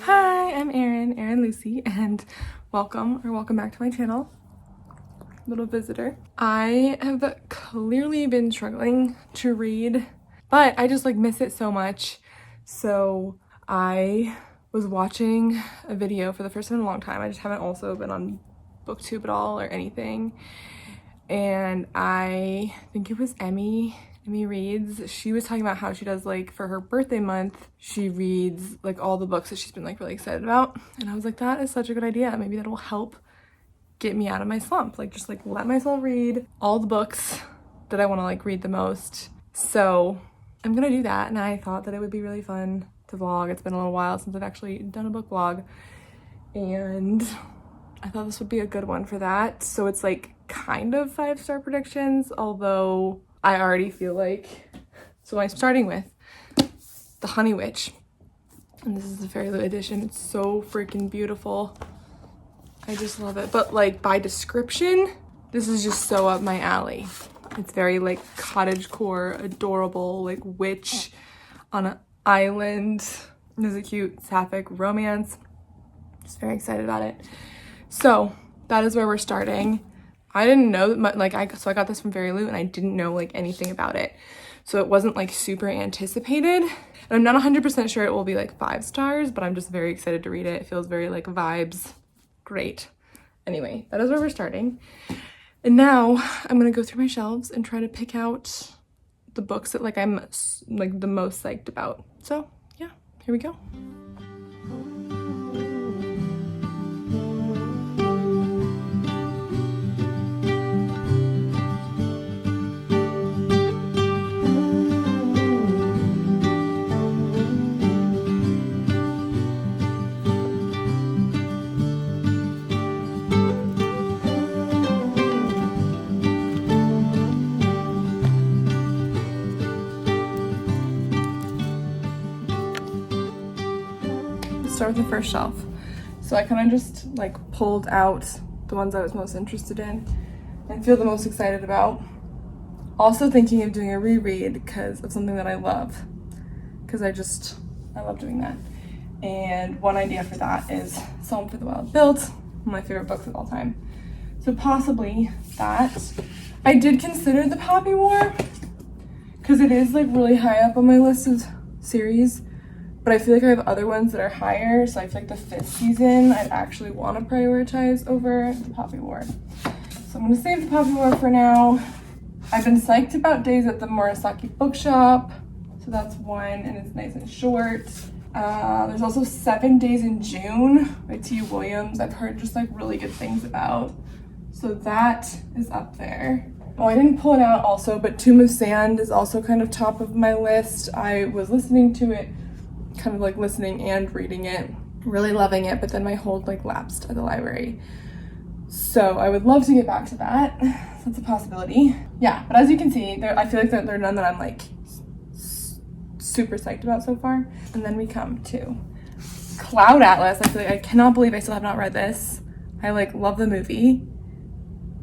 Hi, I'm Erin Lucy, and welcome back to my channel, little visitor. I have clearly been struggling to read, but I just miss it so much. So I was watching a video for the first time in a long time. I just haven't also been on BookTube at all or anything. And I think it was Emmy reads. She was talking about how she does for her birthday month, she reads all the books that she's been really excited about. And I was like, that is such a good idea. Maybe that will help get me out of my slump. Just let myself read all the books that I want to read the most. So I'm gonna do that. And I thought that it would be really fun to vlog. It's been a little while since I've actually done a book vlog, and I thought this would be a good one for that. So it's kind of 5-star predictions, although I already feel so I'm starting with The Honey Witch, and this is the Fairy Loot edition. It's so freaking beautiful. I just love it. But by description, this is just so up my alley. It's very cottagecore, adorable, witch on an island. There's a cute sapphic romance. Just very excited about it. So that is where we're starting. I didn't know that so I got this from Fairy Loot and I didn't know anything about it. So it wasn't super anticipated. And I'm not 100% sure it will be 5 stars, but I'm just very excited to read it. It feels very vibes. Great. Anyway, that is where we're starting. And now I'm gonna go through my shelves and try to pick out the books that I'm the most psyched about. So yeah, here we go. Start with the first shelf. So I kind of just pulled out the ones I was most interested in and feel the most excited about. Also thinking of doing a reread because of something that I love, because I love doing that. And one idea for that is Psalm for the Wild Built, one of my favorite books of all time. So possibly that. I did consider The Poppy War because it is really high up on my list of series. But I feel I have other ones that are higher, so I feel the 5th season I'd actually want to prioritize over The Poppy War. So I'm going to save The Poppy War for now. I've been psyched about Days at the Morisaki Bookshop, so that's one, and it's nice and short. There's also 7 Days in June by T. Williams. I've heard just really good things about, so that is up there. Oh, I didn't pull it out also, but Tomb of Sand is also kind of top of my list. I was listening to it, kind of listening and reading it, really loving it, but then my hold lapsed at the library. So I would love to get back to that. That's a possibility. Yeah, but as you can see, I feel there are none that I'm super psyched about so far. And then we come to Cloud Atlas. I feel I cannot believe I still have not read this. I love the movie,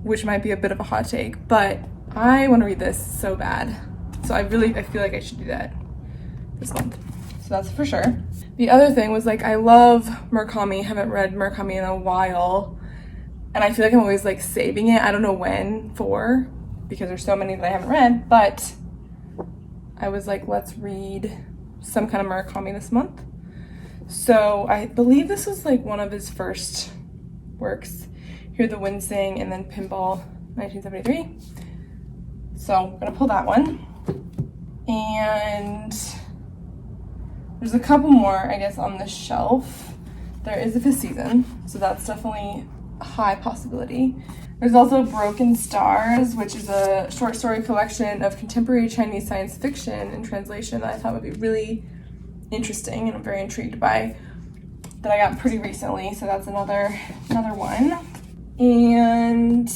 which might be a bit of a hot take, but I want to read this so bad. So I feel I should do that this month. So that's for sure. The other thing was I love Murakami. Haven't read Murakami in a while, and I feel I'm always saving it. I don't know when for, because there's so many that I haven't read, but I was let's read some kind of Murakami this month. So I believe this was one of his first works. Hear the Wind Sing and then Pinball, 1973. So I'm gonna pull that one. And there's a couple more, I guess, on the shelf. There is a 5th season, so that's definitely a high possibility. There's also Broken Stars, which is a short story collection of contemporary Chinese science fiction in translation that I thought would be really interesting and I'm very intrigued by, that I got pretty recently, so that's another one. And,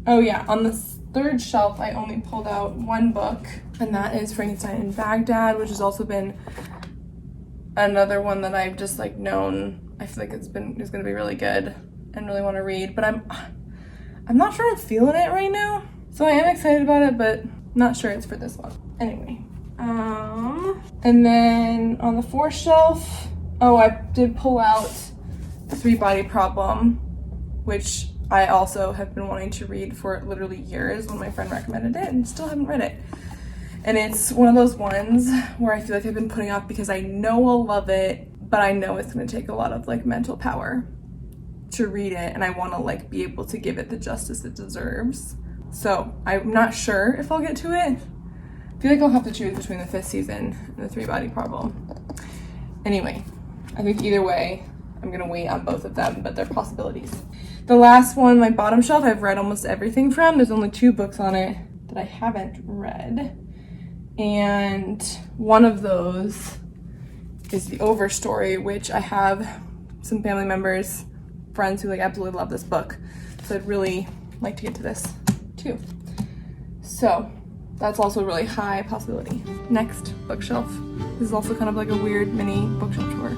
oh yeah, on the 3rd shelf, I only pulled out one book, and that is Frankenstein in Baghdad, which has also been another one that I've just known. I feel it's gonna be really good and really want to read, but I'm not sure I'm feeling it right now. So I am excited about it, but not sure it's for this one. Anyway, and then on the 4th shelf, Oh, I did pull out The Three Body Problem, which I also have been wanting to read for literally years when my friend recommended it and still haven't read it. And it's one of those ones where I feel like I've been putting off because I know I'll love it, but I know it's going to take a lot of like mental power to read it, and I want to like be able to give it the justice it deserves. So I'm not sure if I'll get to it. I feel like I'll have to choose between the 5th season and The Three Body Problem. Anyway, I think either way, I'm gonna wait on both of them, but they're possibilities. The last one, my bottom shelf, I've read almost everything from. There's only 2 books on it that I haven't read. And one of those is The Overstory, which I have some family members, friends who like absolutely love this book. So I'd really like to get to this too. So that's also a really high possibility. Next, bookshelf. This is also kind of like a weird mini bookshelf tour.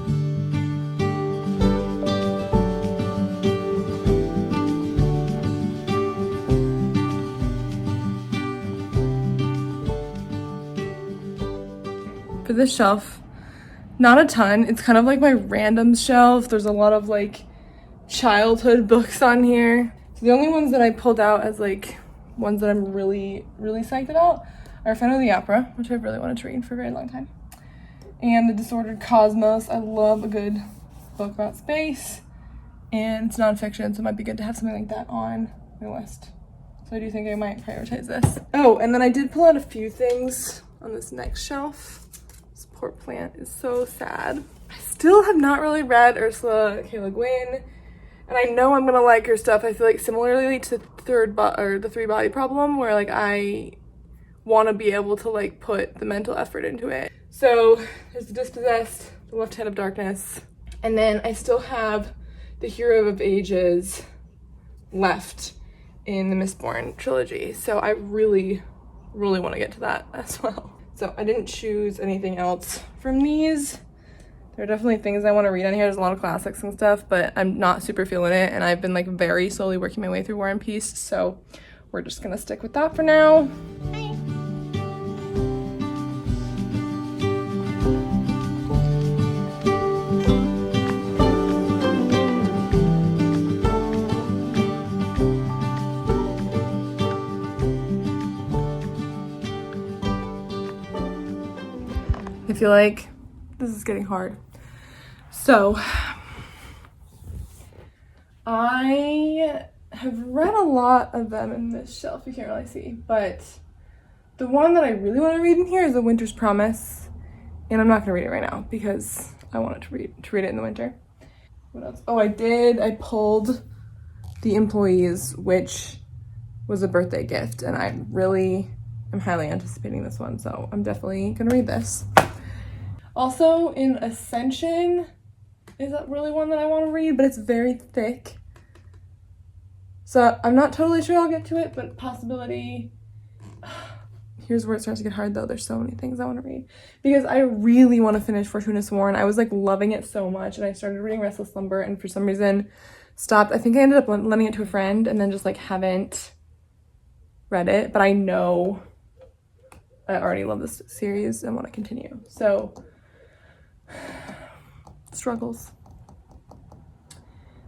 For this shelf, not a ton. It's kind of like my random shelf. There's a lot of like childhood books on here. So the only ones that I pulled out as like ones that I'm really psyched about are Phantom of the Opera, which I've really wanted to read for a very long time, and The Disordered Cosmos. I love a good book about space, and it's nonfiction, so it might be good to have something like that on my list. So I do think I might prioritize this. Oh, and then I did pull out a few things on this next shelf. This poor plant is so sad. I still have not really read Ursula K. Le Guin, and I know I'm gonna like her stuff. I feel like similarly to the Three Body Problem, where like I want to be able to like put the mental effort into it. So there's The Dispossessed, The Left Hand of Darkness, and then I still have The Hero of Ages left in the Mistborn trilogy. So I really want to get to that as well. So I didn't choose anything else from these. There are definitely things I want to read on here. There's a lot of classics and stuff, but I'm not super feeling it, and I've been like very slowly working my way through War and Peace, so we're just gonna stick with that for now. I feel like this is getting hard. So I have read a lot of them in this shelf, you can't really see, but the one that I really want to read in here is The Winter's Promise, and I'm not gonna read it right now because I wanted to read it in the winter. What else? Oh, I pulled The Employees, which was a birthday gift, and I really am highly anticipating this one, so I'm definitely gonna read this. Also in Ascension is that really one that I want to read, but it's very thick. So I'm not totally sure I'll get to it, but possibility. Here's where it starts to get hard though. There's so many things I want to read because I really want to finish Fortuna Sworn. I was like loving it so much, and I started reading Restless Slumber and for some reason stopped. I think I ended up lending it to a friend and then just like haven't read it, but I know I already love this series and want to continue. So struggles.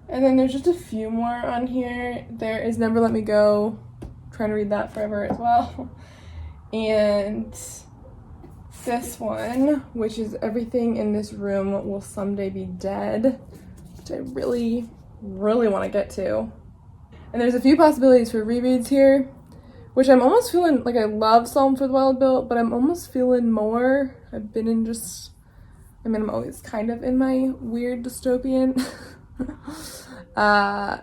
And then there's just a few more on here. There is Never Let Me Go. I'm trying to read that forever as well. And this one, which is Everything in This Room Will Someday Be Dead, which I really want to get to. And there's a few possibilities for rereads here, which I'm almost feeling like I love Psalm for the Wild Built, but I'm almost feeling more. I've been in just, I mean, I'm always kind of in my weird dystopian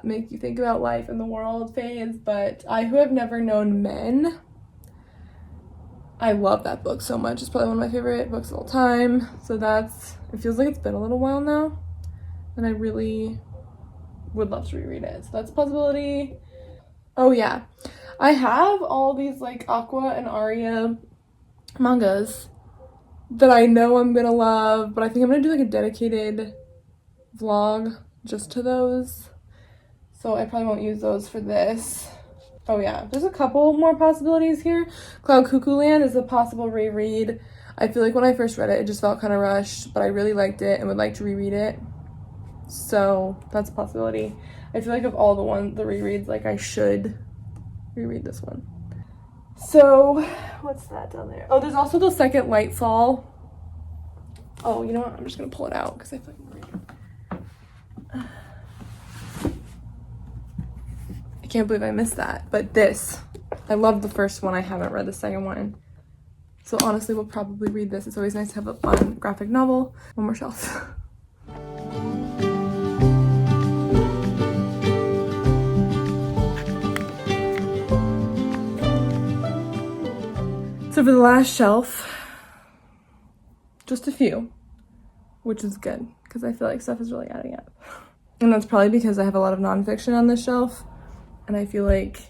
make you think about life in the world phase, but I Who Have Never Known Men, I love that book so much. It's probably one of my favorite books of all time. So it feels like it's been a little while now, and I really would love to reread it. So that's a possibility. Oh yeah, I have all these like Aqua and Aria mangas that I know I'm gonna love, but I think I'm gonna do like a dedicated vlog just to those, so I probably won't use those for this. Oh yeah, there's a couple more possibilities here. Cloud Cuckoo Land is a possible reread. I feel like when I first read it, it just felt kind of rushed, but I really liked it and would like to reread it. So that's a possibility. I feel like of all the rereads, like I should reread this one. So what's that down there? Oh, there's also the second Lightfall. Oh, you know what? I'm just gonna pull it out because I feel like I'm reading. I can't believe I missed that. But this, I love the first one. I haven't read the second one. So honestly, we'll probably read this. It's always nice to have a fun graphic novel. One more shelf. So for the last shelf, just a few, which is good because I feel like stuff is really adding up. And that's probably because I have a lot of nonfiction on this shelf, and I feel like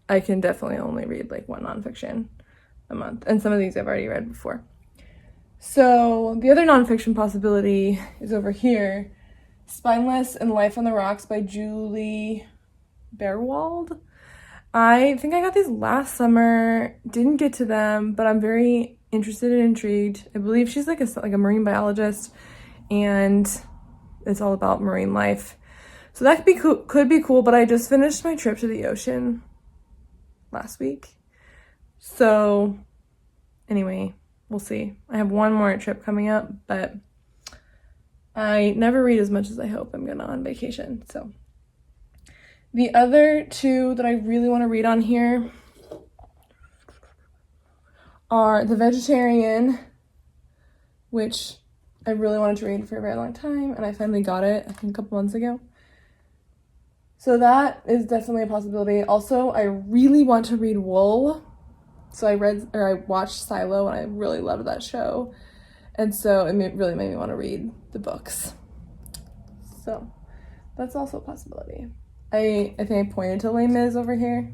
I can definitely only read like one nonfiction a month, and some of these I've already read before. So the other nonfiction possibility is over here, Spineless and Life on the Rocks by Julie Berwald. I think I got these last summer, didn't get to them, but I'm very interested and intrigued. I believe she's like a marine biologist, and it's all about marine life. So that could be cool, but I just finished my trip to the ocean last week. So anyway, we'll see. I have one more trip coming up, but I never read as much as I hope I'm gonna on vacation. So the other two that I really want to read on here are The Vegetarian, which I really wanted to read for a very long time, and I finally got it, I think a couple months ago. So that is definitely a possibility. Also, I really want to read Wool. So I watched Silo, and I really loved that show. And so it really made me want to read the books. So that's also a possibility. I think I pointed to Les Mis over here,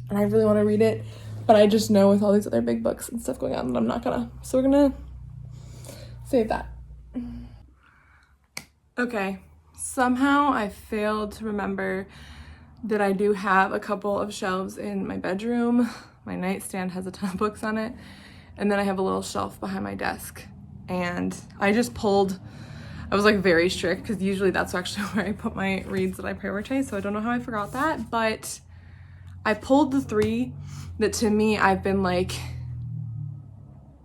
and I really want to read it, but I just know with all these other big books and stuff going on that I'm not gonna. So we're gonna save that. Okay, somehow I failed to remember that I do have a couple of shelves in my bedroom. My nightstand has a ton of books on it, and then I have a little shelf behind my desk, and I just pulled. I was like very strict because usually that's actually where I put my reads that I prioritize, so I don't know how I forgot that, but I pulled the three that to me I've been like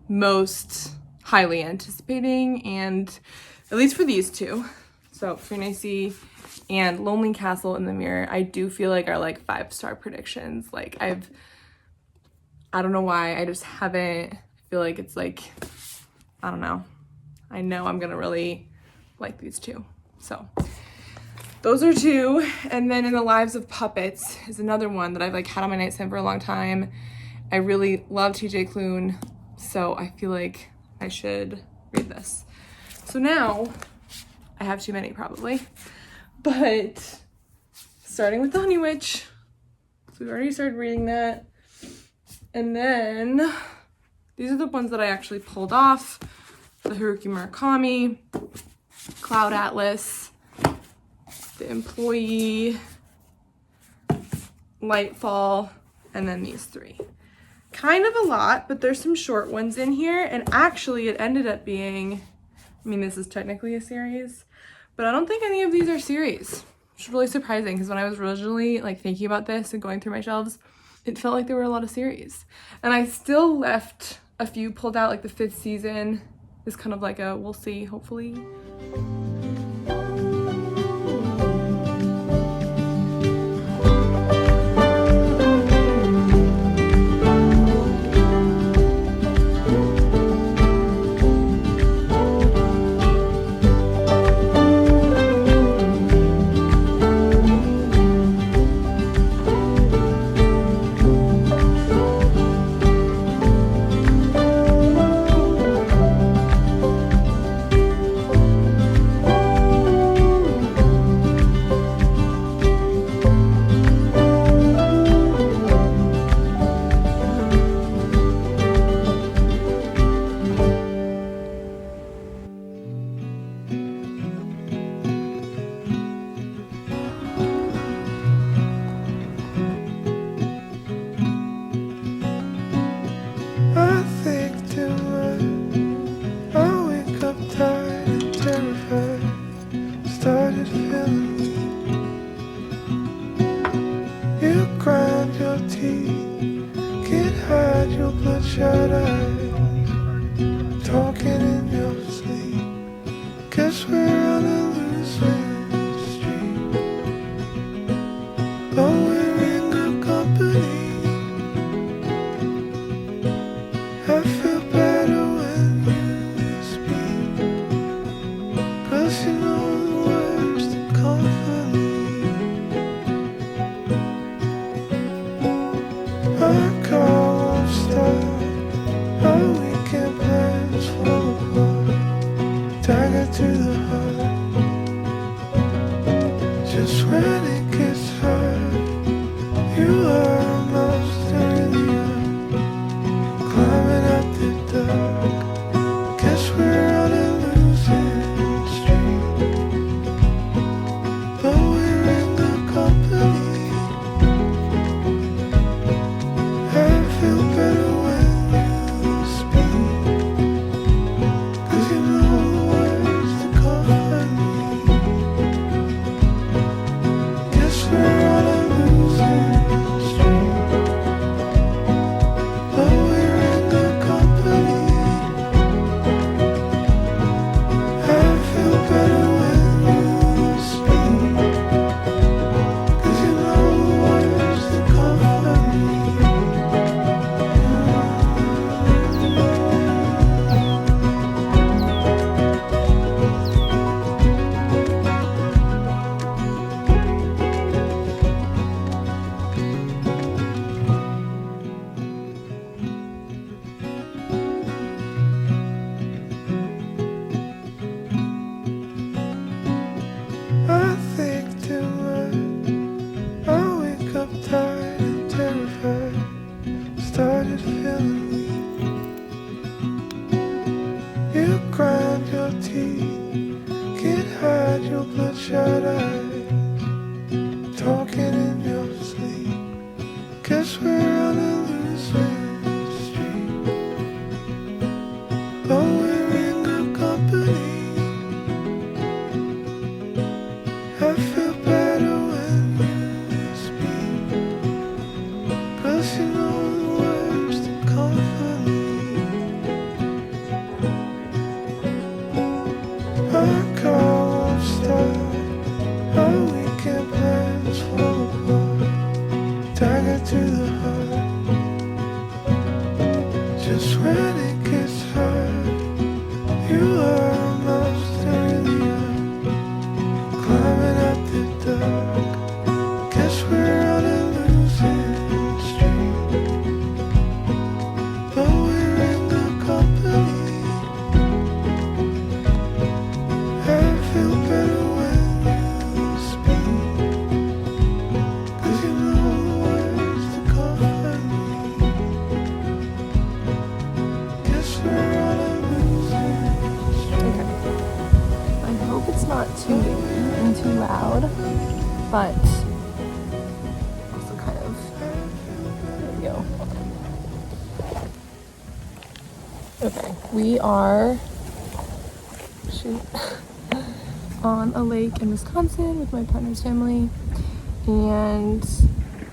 most highly anticipating, and at least for these two, so Frenacy and Lonely Castle in the Mirror, I do feel like are like 5-star predictions. Like I don't know why, I just haven't, I feel like it's like, I don't know. I know I'm gonna really like these two. So those are two. And then In the Lives of Puppets is another one that I've like had on my nightstand for a long time. I really love TJ Klune, so I feel like I should read this. So now I have too many probably, but starting with The Honey Witch. So we've already started reading that. And then these are the ones that I actually pulled off. The Haruki Murakami, Cloud Atlas, The Employee, Lightfall, and then these three. Kind of a lot, but there's some short ones in here, and actually it ended up being, I mean, this is technically a series, but I don't think any of these are series, which is really surprising because when I was originally like thinking about this and going through my shelves, it felt like there were a lot of series. And I still left a few pulled out, like the 5th season is kind of like a we'll see, hopefully. Guess we're on a losing streak, but we're in good company. I feel better when you speak, 'cause you know the words to comfort me. Our car won't start, our weekend plans fall apart. Dagger to the heart, just when it gets hard. You are a monster, really are, climbing out the dark. Guess we're on a losing streak, but we're in good company. I feel better when you speak, 'cause you know the words to comfort me. Guess we're on a losing streak, but we're in good company. I feel better when you speak, 'cause you know the words to comfort me. I think too much, I wake up tired and terrified, started feeling weak. You grind your teeth, can't hide your bloodshot eyes, talking in your sleep. Guess we're on a losing streak, but we're in good company. I feel better when you speak, 'cause you know the words to comfort me. Our car won't start, our weekend plans fall apart. Dagger to the heart, just when it gets hard. You are a monster, really are, climbing out the dark. Guess we're on a losing streak, but we're in good company. I feel better when you speak, 'cause you know the words to comfort me. Guess we're on a losing streak. Okay. I hope it's not too windy and too loud, but also kind of. There we go. Okay, we are on a lake in Wisconsin with my partner's family, and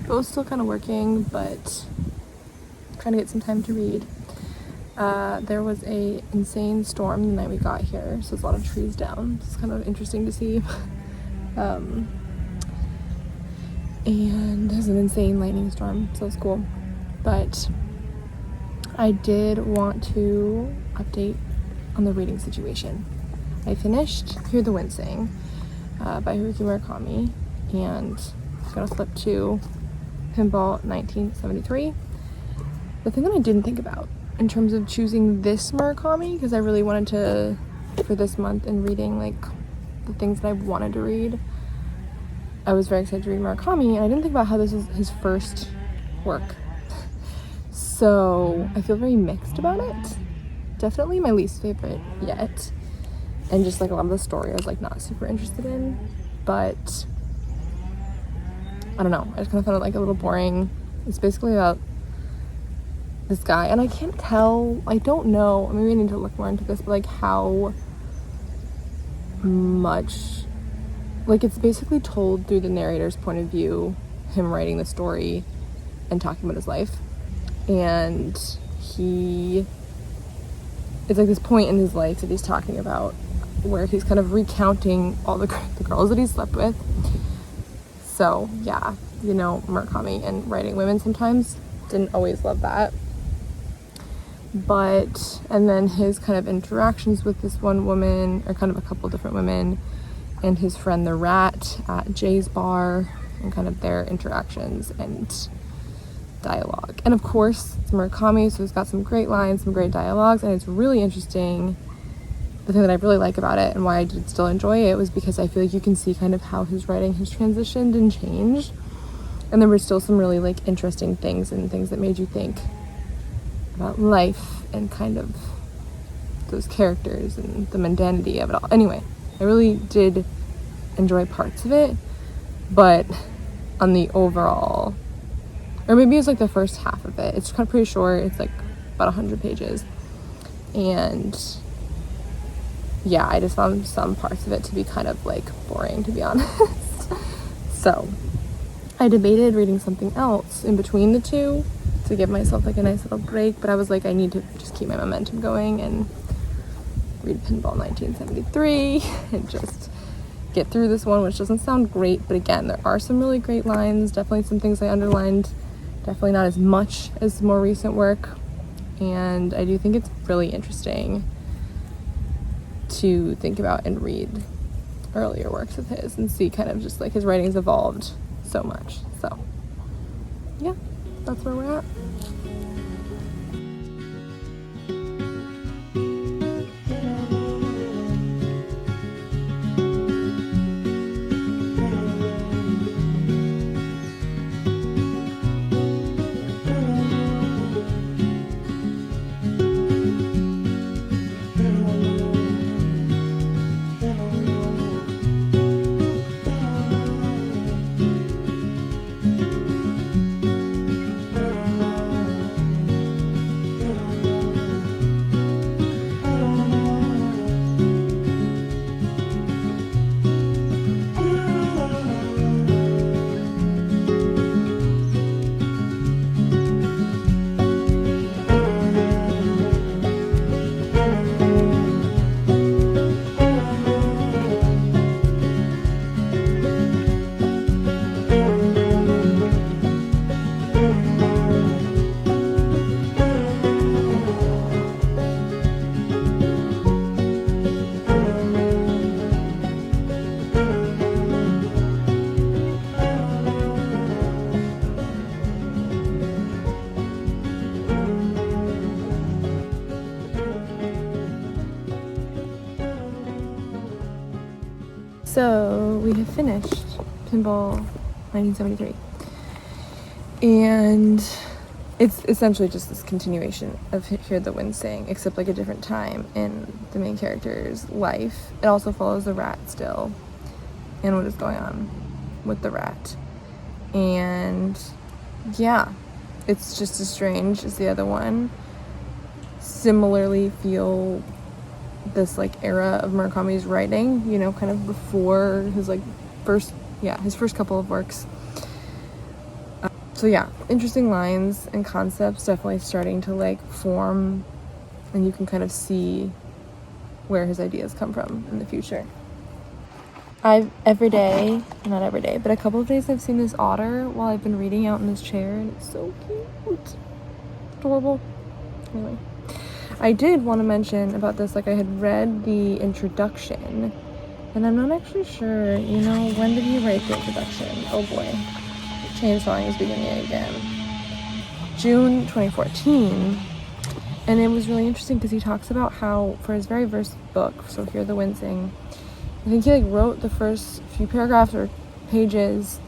both still kind of working, but trying to get some time to read. There was a insane storm the night we got here, so there's a lot of trees down. It's kind of interesting to see. And there's an insane lightning storm, so it's cool. But I did want to update on the reading situation. I finished Hear the Wind Sing by Murakami, and I'm gonna flip to Pinball 1973. The thing that I didn't think about in terms of choosing this Murakami, because I really wanted to, for this month and reading like the things that I wanted to read, I was very excited to read Murakami, and I didn't think about how this is his first work. So I feel very mixed about it. Definitely my least favorite yet. And just like a lot of the story I was like not super interested in. But I don't know. I just kind of found it like a little boring. It's basically about this guy, and I can't tell, I don't know, maybe I need to look more into this, but like how much, like it's basically told through the narrator's point of view, him writing the story and talking about his life. And it's like this point in his life that he's talking about where he's kind of recounting all the girls that he slept with. So yeah, you know, Murakami and writing women sometimes, didn't always love that. But, and then his kind of interactions with this one woman, or kind of a couple different women, and his friend the rat at Jay's bar, and kind of their interactions and dialogue. And of course, it's Murakami, so he's got some great lines, some great dialogues, and it's really interesting. The thing that I really like about it and why I did still enjoy it was because I feel like you can see kind of how his writing has transitioned and changed. And there were still some really like interesting things and things that made you think about life and kind of those characters and the mundanity of it all. Anyway, I really did enjoy parts of it, but on the overall, or maybe it's like the first half of it, it's kind of pretty short. It's like about 100 pages. And yeah, I just found some parts of it to be kind of like boring, to be honest. So I debated reading something else in between the two to give myself like a nice little break, but I was like, I need to just keep my momentum going and read Pinball 1973 and just get through this one, which doesn't sound great, but again, there are some really great lines, definitely some things I underlined, definitely not as much as more recent work, and I do think it's really interesting to think about and read earlier works of his and see kind of just like his writing's evolved so much. So yeah, that's where we're at. So we have finished Pinball 1973, and it's essentially just this continuation of Hear the Wind Sing, except like a different time in the main character's life. It also follows the rat still and what is going on with the rat, and yeah, it's just as strange as the other one. Similarly feel this like era of Murakami's writing, you know, kind of before his like his first couple of works. So yeah, interesting lines and concepts definitely starting to like form, and you can kind of see where his ideas come from in the future. Not every day, but a couple of days I've seen this otter while I've been reading out in this chair, and it's so cute. Adorable. Anyway, I did want to mention about this, like I had read the introduction, and I'm not actually sure, you know, when did he write the introduction? Oh boy, chainsawing is beginning again. June 2014, and it was really interesting because he talks about how for his very first book, so Hear the Wind Sing, I think he like wrote the first few paragraphs or pages,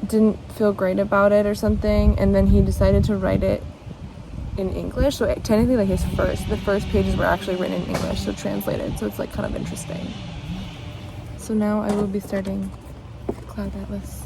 didn't feel great about it or something, and then he decided to write it in English. So technically like the first pages were actually written in English, so translated, so it's like kind of interesting. So now I will be starting Cloud Atlas.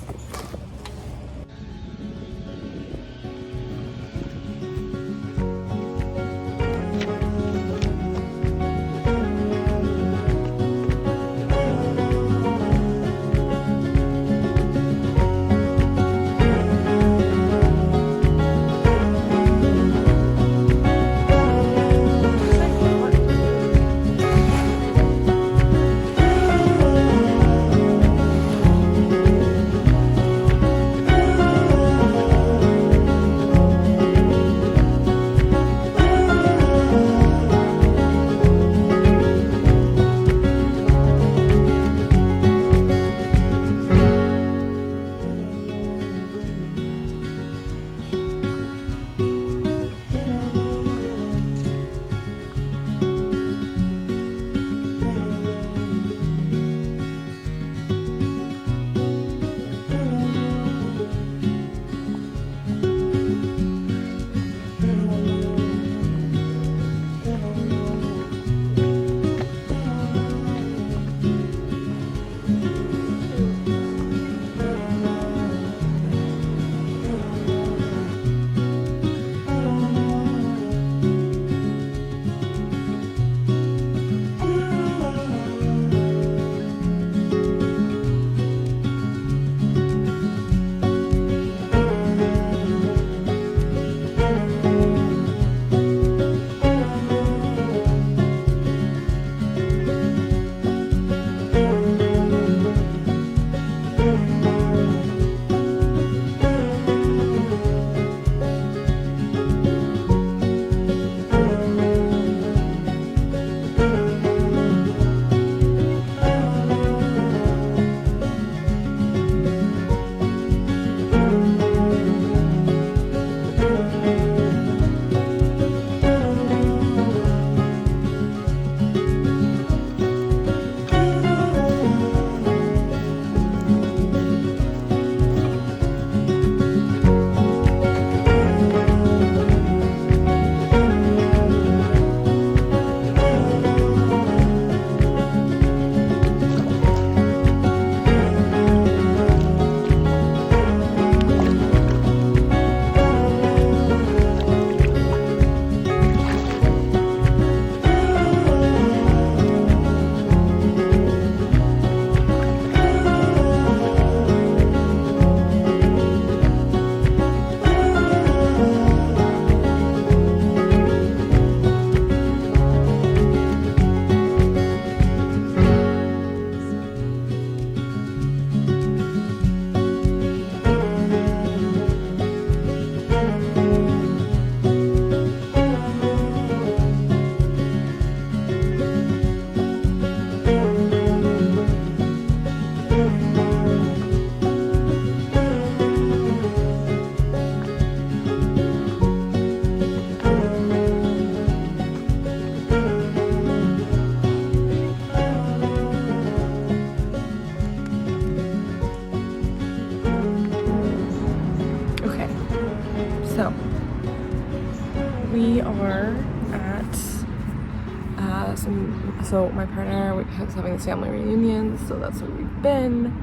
So my partner was having this family reunion, so that's where we've been.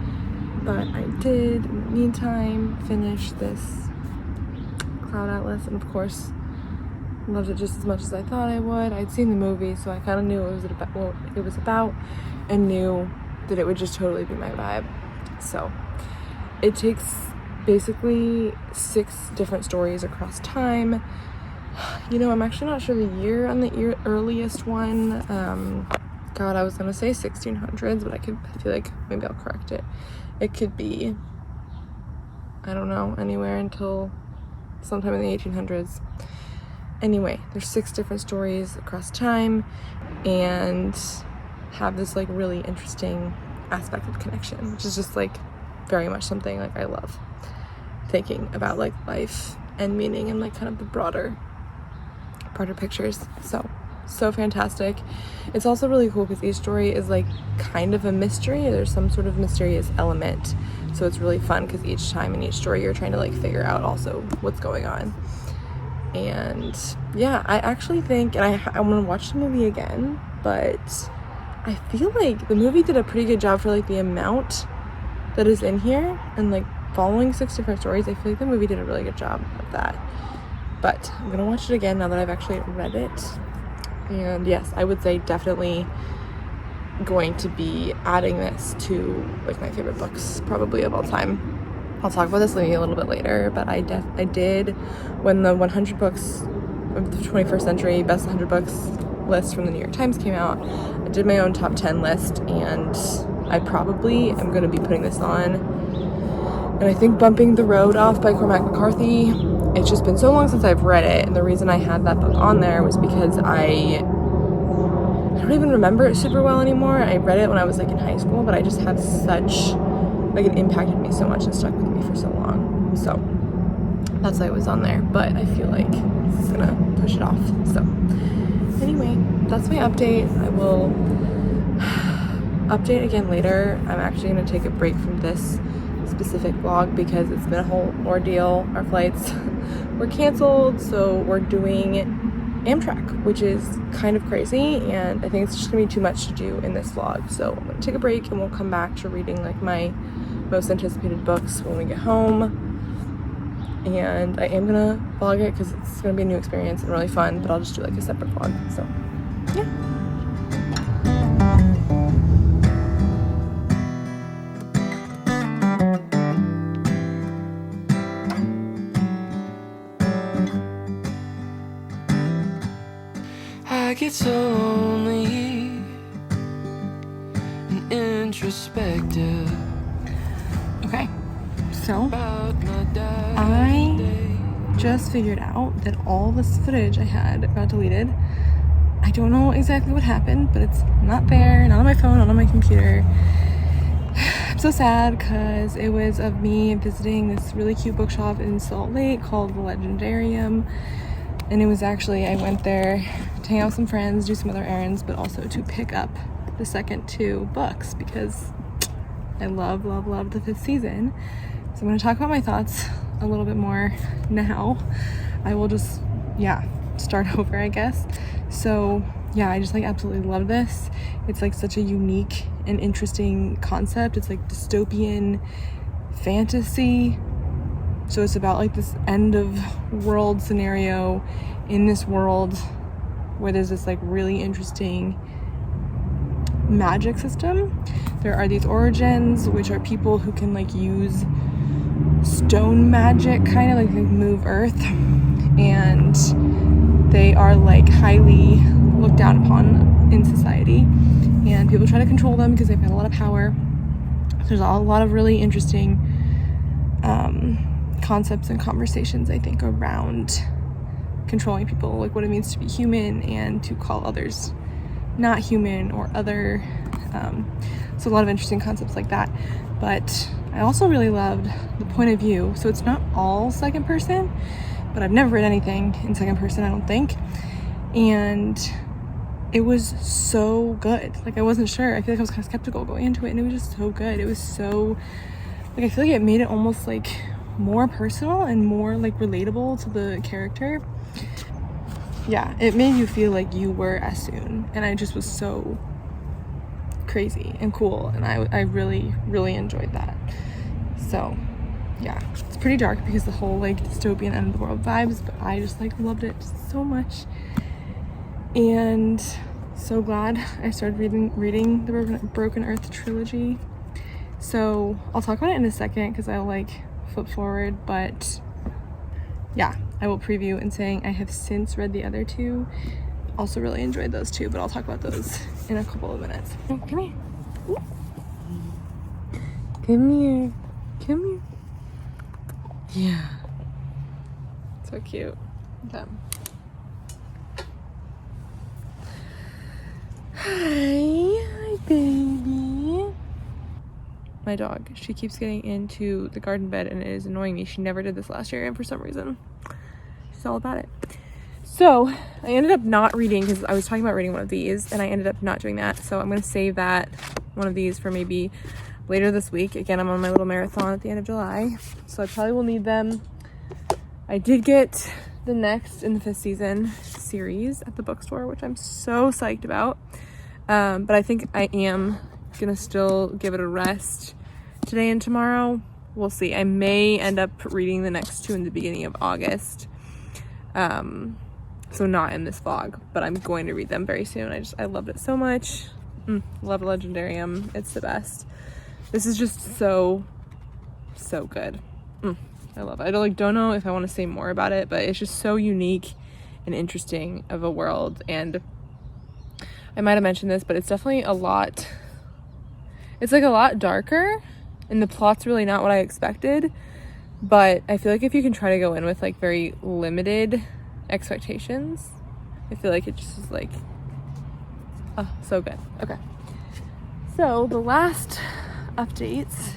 But I did, in the meantime, finish this Cloud Atlas, and of course, loved it just as much as I thought I would. I'd seen the movie, so I kind of knew what it was about, and knew that it would just totally be my vibe. So it takes basically 6 different stories across time. You know, I'm actually not sure the year on the earliest one. God, I was gonna say 1600s, but I feel like maybe I'll correct it. It could be, I don't know, anywhere until sometime in the 1800s. Anyway, there's 6 different stories across time and have this like really interesting aspect of connection, which is just like very much something like I love thinking about, like life and meaning and like kind of the broader pictures. So fantastic. It's also really cool because each story is like kind of a mystery. There's some sort of mysterious element, so it's really fun because each time in each story you're trying to like figure out also what's going on. And yeah, I actually think, and I'm gonna watch the movie again, but I feel like the movie did a pretty good job for like the amount that is in here and like following 6 different stories. I feel like the movie did a really good job of that. But I'm gonna watch it again now that I've actually read it. And yes, I would say definitely going to be adding this to like my favorite books probably of all time. I'll talk about this maybe a little bit later, but I did, when the 100 books of the 21st century best 100 books list from the New York Times came out, I did my own top 10 list, and I probably am going to be putting this on. And I think Bumping the Road Off by Cormac McCarthy, it's just been so long since I've read it, and the reason I had that book on there was because I don't even remember it super well anymore. I read it when I was like in high school, but I just had such, like, it impacted me so much and stuck with me for so long. So that's why it was on there, but I feel like this is gonna push it off. So anyway, that's my update. I will update again later. I'm actually gonna take a break from this specific vlog because it's been a whole ordeal. Our flights were canceled, so we're doing Amtrak, which is kind of crazy, and I think it's just gonna be too much to do in this vlog. So I'm gonna take a break and we'll come back to reading like my most anticipated books when we get home. And I am gonna vlog it because it's gonna be a new experience and really fun, but I'll just do like a separate vlog. So yeah. I get so lonely and introspective. Okay, so I just figured out that all this footage I had got deleted. I don't know exactly what happened, but it's not there, not on my phone, not on my computer. I'm so sad because it was of me visiting this really cute bookshop in Salt Lake called the Legendarium. And it was actually, I went there to hang out with some friends, do some other errands, but also to pick up the second 2 books because I love the 5th season. So I'm going to talk about my thoughts a little bit more now. I will just, start over, I guess. So yeah, I just like absolutely love this. It's like such a unique and interesting concept. It's like dystopian fantasy. So it's about like this end of world scenario in this world where there's this like really interesting magic system. There are these origins, which are people who can like use stone magic, kind of like move earth, and they are like highly looked down upon in society, and people try to control them because they've got a lot of power. There's a lot of really interesting concepts and conversations, I think, around controlling people, like what it means to be human and to call others not human or other. So a lot of interesting concepts like that. But I also really loved the point of view. So it's not all second person, but I've never read anything in second person, I don't think. And it was so good. Like, I wasn't sure. I feel like I was kind of skeptical going into it, and it was just so good. It was so, like, I feel like it made it almost like more personal and more like relatable to the character. Yeah, it made you feel like you were Asun, and I just was so crazy and cool, and I really, really enjoyed that. So yeah, it's pretty dark because the whole like dystopian end of the world vibes, but I just like loved it so much. And so glad I started reading the Broken Earth trilogy. So I'll talk about it in a second because I'll like flip forward, but yeah, I will preview in saying I have since read the other two. Also really enjoyed those two, but I'll talk about those in a couple of minutes. Oh, come here. Ooh. Come here. Come here. Yeah. So cute. Okay. Hi, baby. My dog, she keeps getting into the garden bed and it is annoying me. She never did this last year, and for some reason, she's all about it. So I ended up not reading because I was talking about reading one of these, and I ended up not doing that. So I'm going to save that one of these for maybe later this week. Again, I'm on my little marathon at the end of July, so I probably will need them. I did get the next in the 5th season series at the bookstore, which I'm so psyched about. But I think I am gonna still give it a rest today and tomorrow. We'll see. I may end up reading the next 2 in the beginning of August. So not in this vlog, but I'm going to read them very soon. I loved it so much. Love Legendarium. It's the best. This is just so good. I love it. I don't know if I want to say more about it, but it's just so unique and interesting of a world. And I might have mentioned this, but it's definitely a lot darker, and the plot's really not what I expected. But I feel like if you can try to go in with like very limited expectations, I feel like it just is like, oh, so good. Okay, so the last updates.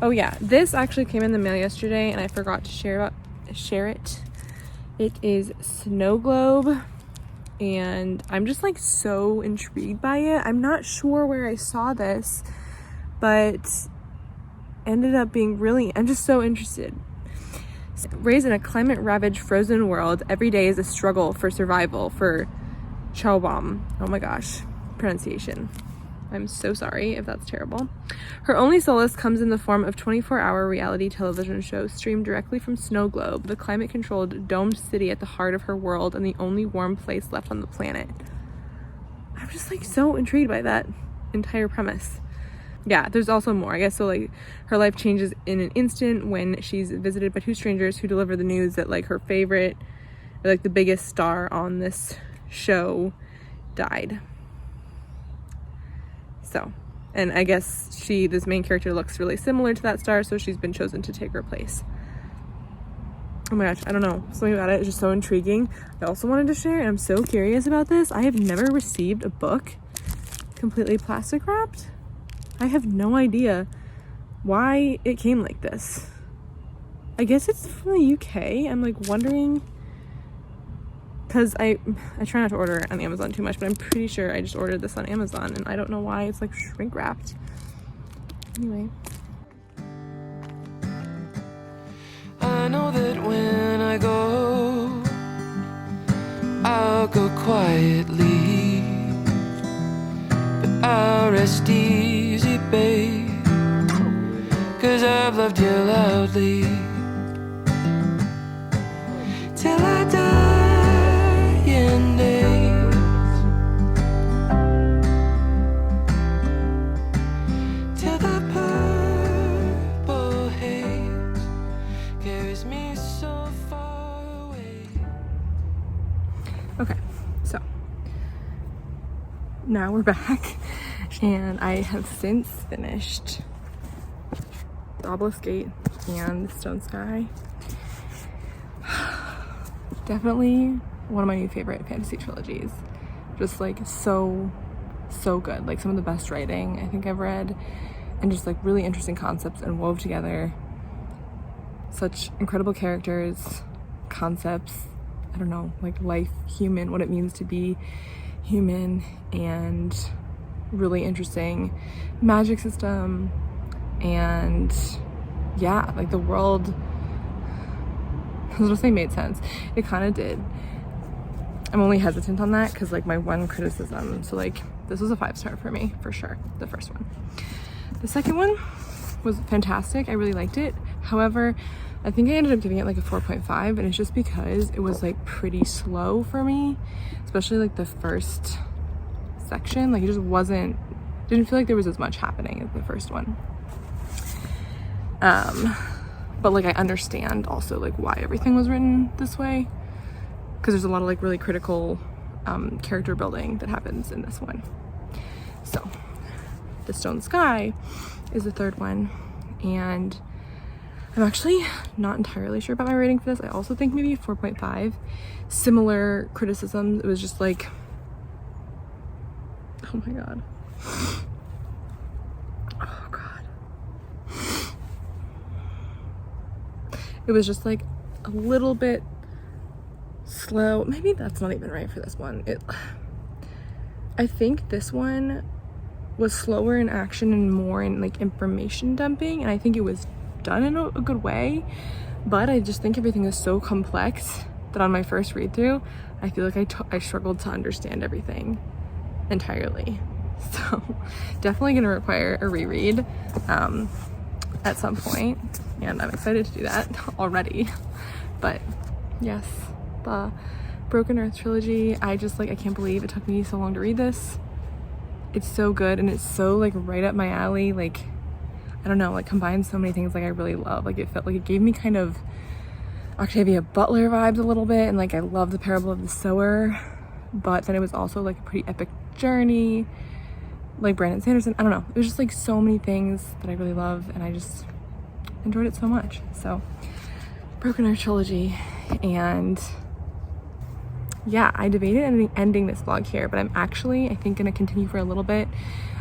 Oh yeah, this actually came in the mail yesterday and I forgot to share it. It is Snow Globe, and I'm just like so intrigued by it. I'm not sure where I saw this, but ended up being I'm just so interested. Raised in a climate-ravaged frozen world, every day is a struggle for survival for Chaobam. Oh my gosh, pronunciation. I'm so sorry if that's terrible. Her only solace comes in the form of 24-hour reality television show streamed directly from Snow Globe, the climate-controlled domed city at the heart of her world and the only warm place left on the planet. I'm just like so intrigued by that entire premise. Yeah, there's also more, I guess. So like her life changes in an instant when she's visited by 2 strangers who deliver the news that like her favorite, or like the biggest star on this show, died. So, and I guess this main character looks really similar to that star, so she's been chosen to take her place. Oh my gosh, I don't know, something about it is just so intriguing. I also wanted to share, and I'm so curious about this, I have never received a book completely plastic wrapped. I have no idea why it came like this. I guess it's from the UK. I'm like wondering, because I try not to order it on Amazon too much, but I'm pretty sure I just ordered this on Amazon, and I don't know why it's like shrink wrapped. Anyway. I know that when I go, I'll go quietly, but I'll rest easy, babe, 'cause I've loved you loudly till I die in days, till the purple haze carries me so far away. Okay, so now we're back, and I have since finished The Obelisk Gate and The Stone Sky. Definitely one of my new favorite fantasy trilogies. Just like so good. Like some of the best writing I think I've read, and just like really interesting concepts and wove together. Such incredible characters, concepts, I don't know, like life, human, what it means to be human, and really interesting magic system. And yeah, like the world, I was gonna say made sense. It kind of did. I'm only hesitant on that because like my one criticism, so like this was a 5-star for me, for sure, the first one. The second one was fantastic. I really liked it. However, I think I ended up giving it like a 4.5, and it's just because it was like pretty slow for me, especially like the first section. Like it just didn't feel like there was as much happening as the first one. But like I understand also like why everything was written this way, because there's a lot of like really critical character building that happens in this one. So The Stone Sky is the third one, and I'm actually not entirely sure about my rating for this. I also think maybe 4.5. Similar criticisms. It was just like, oh my god. Oh god. It was just like a little bit slow. Maybe that's not even right for this one. I think this one was slower in action and more in like information dumping, and I think it was done in a good way, but I just think everything is so complex that on my first read through I feel like I struggled to understand everything entirely. So definitely gonna require a reread at some point, and I'm excited to do that already. But yes, the Broken Earth trilogy, I can't believe it took me so long to read this. It's so good, and it's so like right up my alley. Like I don't know, like combines so many things like I really love. Like it felt like it gave me kind of Octavia Butler vibes a little bit, and like I love The Parable of the Sower, but then it was also like a pretty epic journey, like Brandon Sanderson. I don't know, it was just like so many things that I really love, and I just enjoyed it so much. So Broken Earth trilogy. And yeah, I debated ending this vlog here, but I'm actually I think gonna continue for a little bit,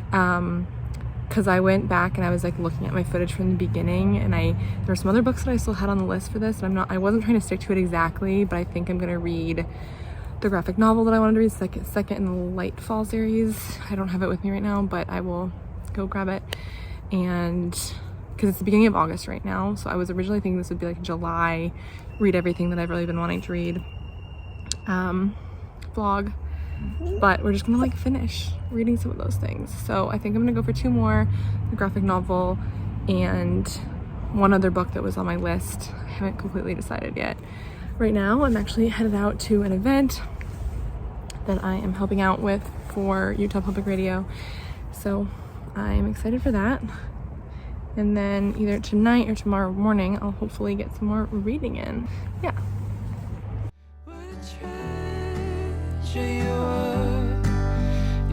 because I went back and I was like looking at my footage from the beginning, and there were some other books that I still had on the list for this, and I wasn't trying to stick to it exactly, but I think I'm gonna read the graphic novel that I wanted to read, second in the Lightfall series. I don't have it with me right now, but I will go grab it. And because it's the beginning of August right now, so I was originally thinking this would be like July, read everything that I've really been wanting to read vlog, but we're just gonna like finish reading some of those things. So I think I'm gonna go for 2 more, the graphic novel and one other book that was on my list. I haven't completely decided yet. Right now I'm actually headed out to an event that I am helping out with for Utah Public Radio, so I'm excited for that. And then either tonight or tomorrow morning I'll hopefully get some more reading in. Yeah.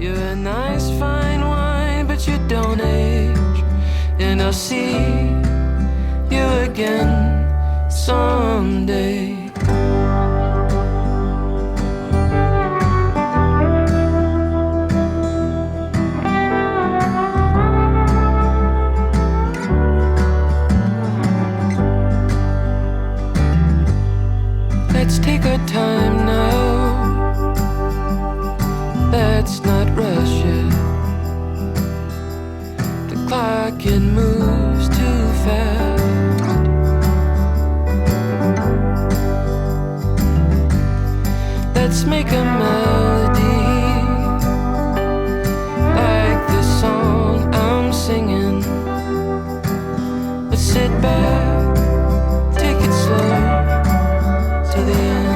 You're a nice fine wine, but you don't age, and I'll see you again someday. Let's take our time now. Let's not rush it. The clock, it moves too fast. Let's make a melody like this song I'm singing. Let's sit back, take it slow to the end.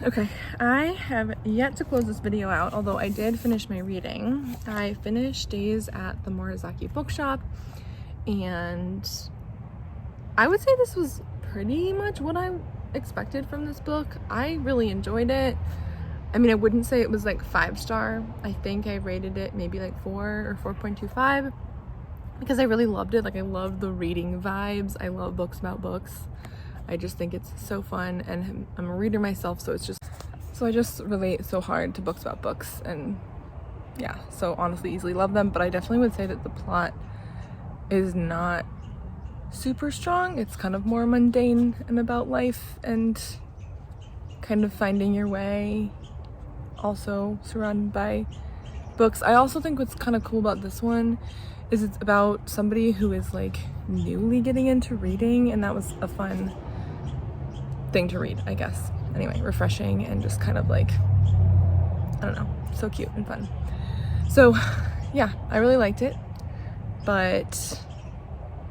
Okay, I have yet to close this video out, although I did finish my reading. I finished Days at the Morisaki Bookshop, and I would say this was pretty much what I expected from this book. I really enjoyed it. I mean, I wouldn't say it was like 5-star. I think I rated it maybe like 4 or 4.25 because I really loved it. Like, I love the reading vibes. I love books about books. I just think it's so fun, and I'm a reader myself, so I just relate so hard to books about books, and yeah, so honestly easily love them. But I definitely would say that the plot is not super strong. It's kind of more mundane and about life and kind of finding your way, also surrounded by books. I also think what's kind of cool about this one is it's about somebody who is like newly getting into reading, and that was a fun thing to read, I guess. Anyway, refreshing and just kind of like, I don't know, so cute and fun. So yeah, I really liked it, but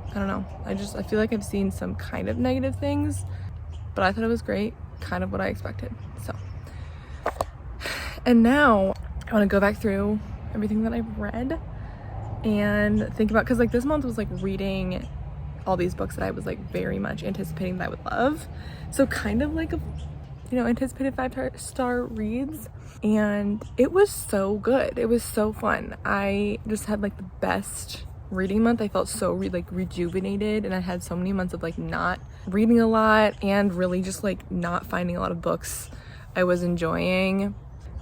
I don't know, I feel like I've seen some kind of negative things, but I thought it was great, kind of what I expected. So, and now I want to go back through everything that I've read and think about, because like this month was like reading all these books that I was like very much anticipating that I would love. So kind of like a, you know, anticipated 5-star reads, and it was so good. It was so fun. I just had like the best reading month. I felt so rejuvenated, and I had so many months of like not reading a lot and really just like not finding a lot of books I was enjoying.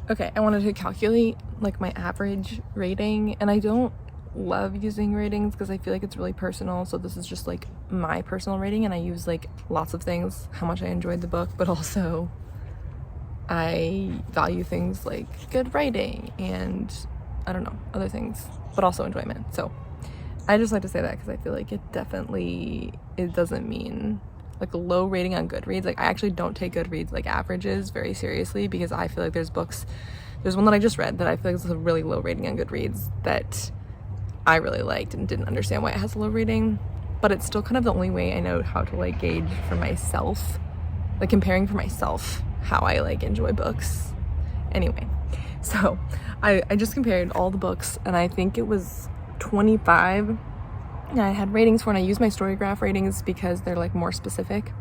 Okay, I wanted to calculate like my average rating, and I don't love using ratings because I feel like it's really personal, so this is just like my personal rating, and I use like lots of things, how much I enjoyed the book, but also I value things like good writing and I don't know, other things, but also enjoyment. So I just like to say that because I feel like it doesn't mean like a low rating on Goodreads. Like, I actually don't take Goodreads like averages very seriously, because I feel like there's one that I just read that I feel like is a really low rating on Goodreads that I really liked and didn't understand why it has a low rating, but it's still kind of the only way I know how to like gauge for myself, like comparing for myself how I like enjoy books. Anyway, so I just compared all the books, and I think it was 25 and I had ratings for, and I use my Storygraph ratings because they're like more specific,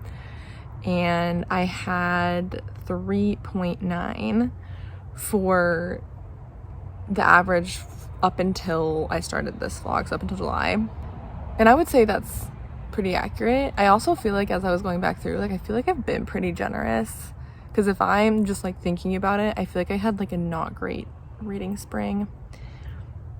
and I had 3.9 for the average up until I started this vlog, so up until July, and I would say that's pretty accurate. I also feel like as I was going back through, like I feel like I've been pretty generous, because if I'm just like thinking about it, I feel like I had like a not great reading spring.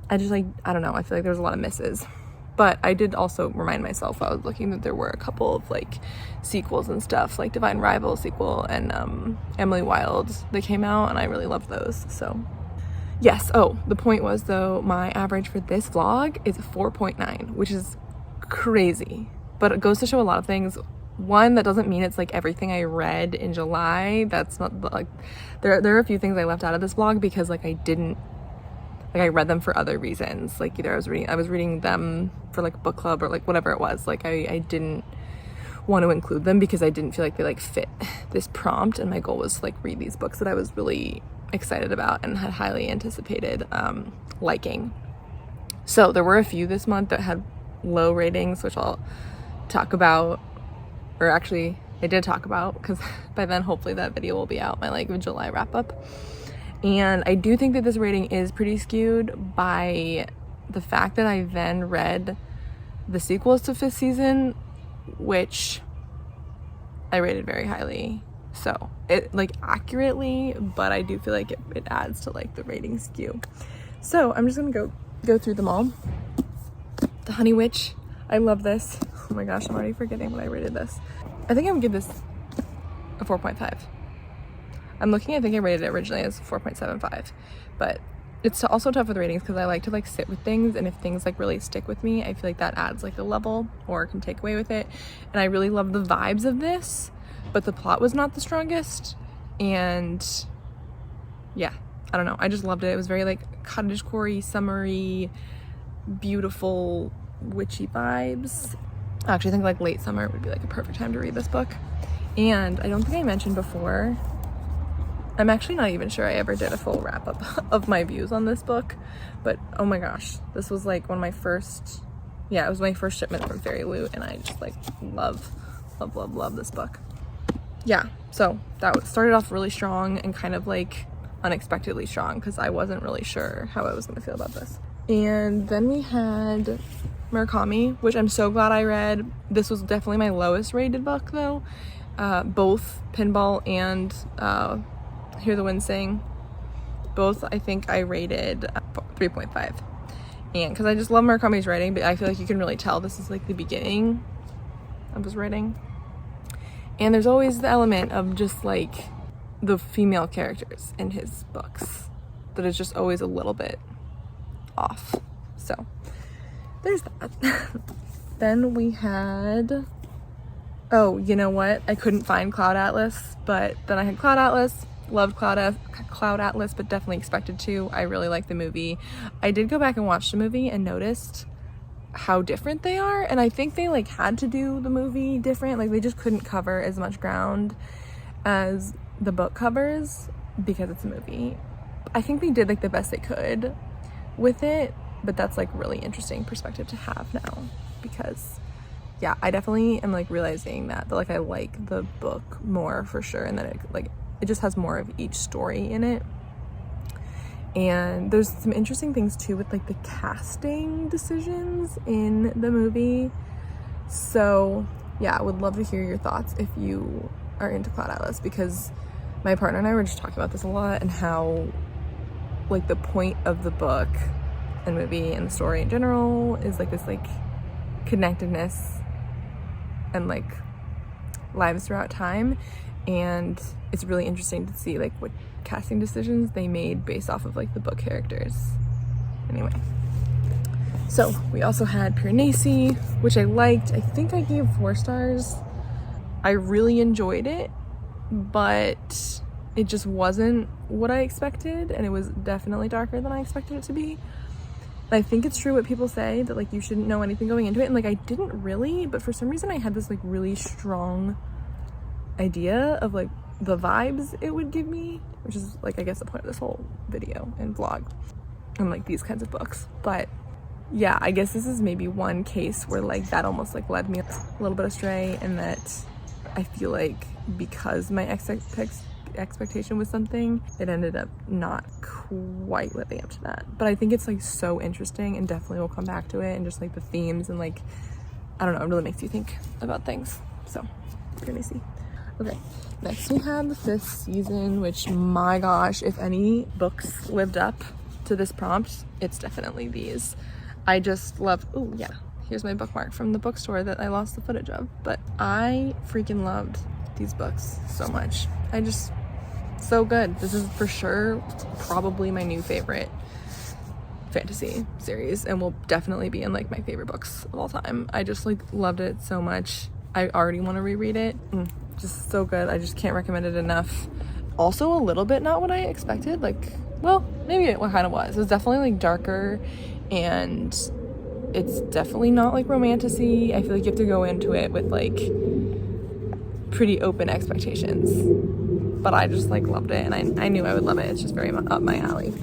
I just like, I don't know, I feel like there's a lot of misses. But I did also remind myself while I was looking that there were a couple of like sequels and stuff, like Divine Rival sequel and Emily Wilde that came out, and I really loved those. So yes. Oh, the point was though, my average for this vlog is 4.9, which is crazy, but it goes to show a lot of things. One, that doesn't mean it's like everything I read in July. That's not like, there are a few things I left out of this vlog because like I read them for other reasons. Like either I was reading them for like book club or like whatever it was. Like I didn't want to include them because I didn't feel like they like fit this prompt, and my goal was to like read these books that I was really excited about and had highly anticipated liking. So there were a few this month that had low ratings, which I'll talk about, or actually I did talk about, because by then hopefully that video will be out, my like July wrap up. And I do think that this rating is pretty skewed by the fact that I then read the sequels to 5th season, which I rated very highly. So it like accurately, but I do feel like it adds to like the rating skew. So I'm just gonna go through them all. The Honey Witch, I love this. Oh my gosh, I'm already forgetting what I rated this. I think I'm gonna give this a 4.5. I'm looking, I think I rated it originally as 4.75, but it's also tough with ratings because I like to like sit with things, and if things like really stick with me, I feel like that adds like a level or can take away with it. And I really love the vibes of this, but the plot was not the strongest, and yeah, I don't know, I just loved it. It was very like cottagecore-y, summery, beautiful, witchy vibes. I actually think like late summer would be like a perfect time to read this book. And I don't think I mentioned before, I'm actually not even sure I ever did a full wrap up of my views on this book, but oh my gosh, this was like one of my first, it was my first shipment from Fairy Loot, and I just like love this book. Yeah, so that started off really strong and kind of like unexpectedly strong because I wasn't really sure how I was going to feel about this. And then we had Murakami, which I'm so glad I read. This was definitely my lowest rated book though. Both Pinball and Hear the Wind Sing, both I think I rated 3.5. And because I just love Murakami's writing, but I feel like you can really tell this is like the beginning of his writing. And there's always the element of just like the female characters in his books that is just always a little bit off. So there's that. Then we had, oh, you know what? I couldn't find Cloud Atlas, but then I had Cloud Atlas. Loved Cloud Atlas, but definitely expected to. I really liked the movie. I did go back and watch the movie and noticed how different they are, and I think they like had to do the movie different. Like they just couldn't cover as much ground as the book covers because it's a movie. I think they did like the best they could with it, but that's like really interesting perspective to have now, because yeah, I definitely am like realizing that like I like the book more for sure, and that it just has more of each story in it. And there's some interesting things too with like the casting decisions in the movie. So yeah, I would love to hear your thoughts if you are into Cloud Atlas, because my partner and I were just talking about this a lot, and how like the point of the book and movie and the story in general is like this like connectedness and like lives throughout time. And it's really interesting to see like what casting decisions they made based off of like the book characters. Anyway, so we also had Piranesi, which I liked. I think I gave 4 stars. I really enjoyed it, but it just wasn't what I expected, and it was definitely darker than I expected it to be. I think it's true what people say, that like you shouldn't know anything going into it, and like I didn't really, but for some reason I had this like really strong idea of like the vibes it would give me, which is like I guess the point of this whole video and vlog and like these kinds of books. But yeah, I guess this is maybe one case where like that almost like led me a little bit astray, and that I feel like because my expectation was something, it ended up not quite living up to that. But I think it's like so interesting, and definitely we'll come back to it, and just like the themes and like I don't know, it really makes you think about things. So you're gonna see. Okay, next we have the 5th season, which my gosh, if any books lived up to this prompt, it's definitely these. I just love, oh yeah, here's my bookmark from the bookstore that I lost the footage of, but I freaking loved these books so much. So good. This is for sure probably my new favorite fantasy series, and will definitely be in like my favorite books of all time. I just like loved it so much. I already want to reread it. Just so good. I just can't recommend it enough. Also a little bit not what I expected. Like, well, maybe it kind of was. It was definitely like darker, and it's definitely not like romantic-y. I feel like you have to go into it with like pretty open expectations. But I just like loved it, and I knew I would love it. It's just very up my alley.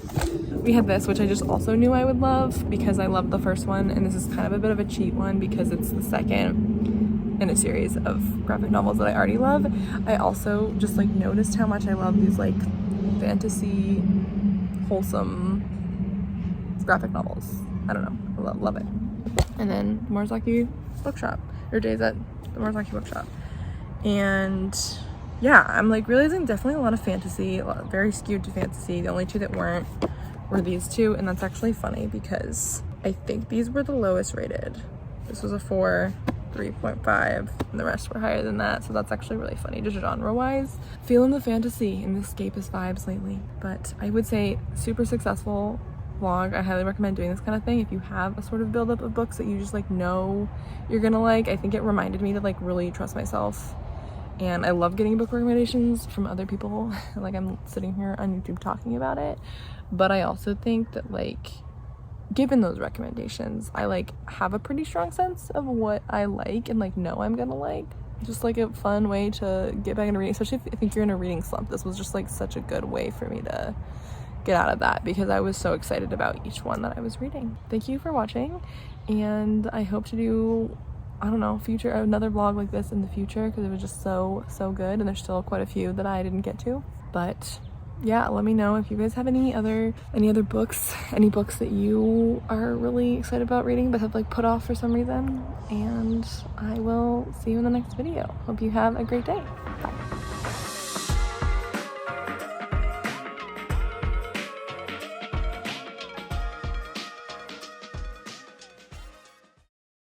We had this, which I just also knew I would love because I loved the first one, and this is kind of a bit of a cheat one because it's the second in a series of graphic novels that I already love. I also just like noticed how much I love these like fantasy, wholesome graphic novels. I don't know, I love it. And then Morisaki Bookshop, or Days at the Morisaki Bookshop. And yeah, I'm like realizing definitely a lot of fantasy, very skewed to fantasy. The only 2 that weren't were these 2, and that's actually funny because I think these were the lowest rated. This was a 4, 3.5, and the rest were higher than that, so that's actually really funny just genre-wise. Feeling the fantasy and the escapist vibes lately. But I would say super successful vlog. I highly recommend doing this kind of thing if you have a sort of buildup of books that you just like know you're gonna like. I think it reminded me to like really trust myself, and I love getting book recommendations from other people. Like I'm sitting here on YouTube talking about it, but I also think that like given those recommendations, I like have a pretty strong sense of what I like and like know I'm gonna like. Just like a fun way to get back into reading, especially if I think you're in a reading slump. This was just like such a good way for me to get out of that because I was so excited about each one that I was reading. Thank you for watching, and I hope to do, I don't know, another vlog like this in the future because it was just so good, and there's still quite a few that I didn't get to. But yeah, let me know if you guys have any other books, any books that you are really excited about reading but have like put off for some reason. And I will see you in the next video. Hope you have a great day. Bye.